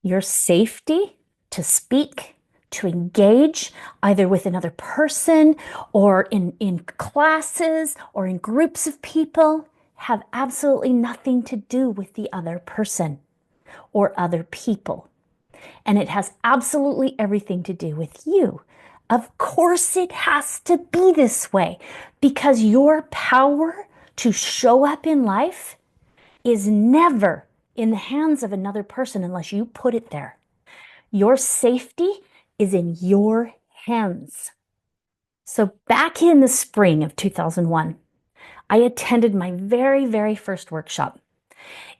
Your safety to speak, to engage either with another person or in classes or in groups of people have absolutely nothing to do with the other person or other people. And it has absolutely everything to do with you. Of course, it has to be this way because your power to show up in life is never in the hands of another person unless you put it there. Your safety is in your hands. So, back in the spring of 2001, I attended my very, very first workshop,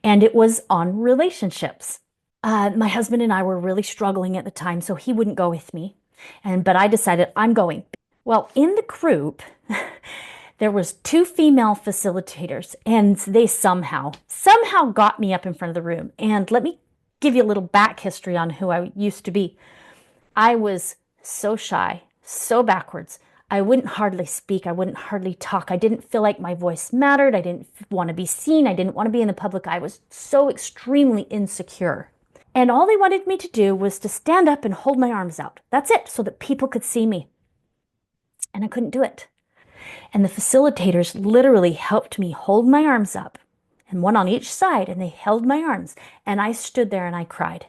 and it was on relationships. My husband and I were really struggling at the time, so he wouldn't go with me. But I decided I'm going. Well, in the group, there was two female facilitators, and they somehow got me up in front of the room. And let me give you a little back history on who I used to be. I was so shy, so backwards. I wouldn't hardly speak. I wouldn't hardly talk. I didn't feel like my voice mattered. I didn't want to be seen. I didn't want to be in the public eye. I was so extremely insecure. And all they wanted me to do was to stand up and hold my arms out. That's it, so that people could see me. And I couldn't do it. And the facilitators literally helped me hold my arms up, and one on each side, and they held my arms. And I stood there and I cried.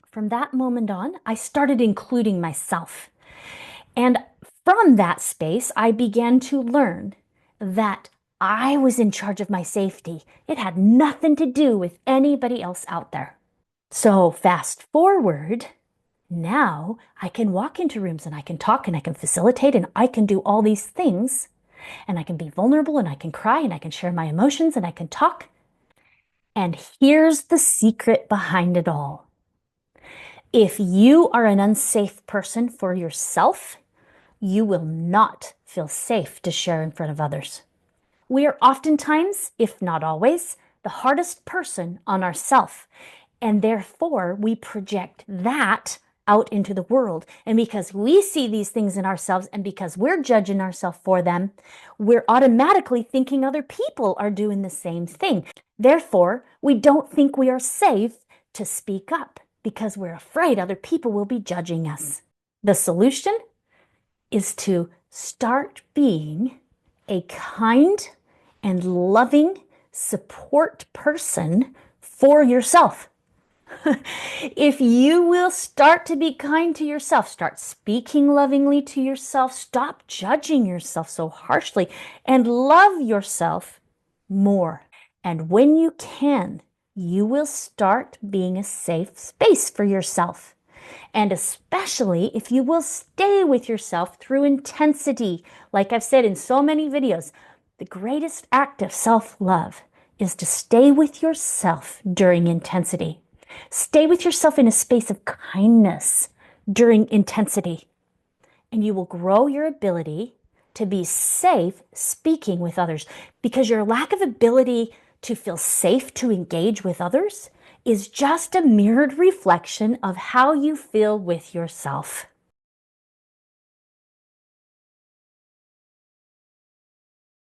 From that moment on, I started including myself. And from that space, I began to learn that I was in charge of my safety. It had nothing to do with anybody else out there. So fast forward, now I can walk into rooms and I can talk and I can facilitate and I can do all these things. And I can be vulnerable and I can cry and I can share my emotions and I can talk. And here's the secret behind it all. If you are an unsafe person for yourself, you will not feel safe to share in front of others. We are oftentimes, if not always, the hardest person on ourself. And therefore, we project that out into the world. And because we see these things in ourselves and because we're judging ourselves for them, we're automatically thinking other people are doing the same thing. Therefore, we don't think we are safe to speak up because we're afraid other people will be judging us. The solution is to start being a kind and loving support person for yourself. If you will start to be kind to yourself, start speaking lovingly to yourself, stop judging yourself so harshly, and love yourself more. And when you can, you will start being a safe space for yourself. And especially if you will stay with yourself through intensity. Like I've said in so many videos, the greatest act of self-love is to stay with yourself during intensity. Stay with yourself in a space of kindness during intensity, and you will grow your ability to be safe speaking with others because your lack of ability to feel safe to engage with others is just a mirrored reflection of how you feel with yourself.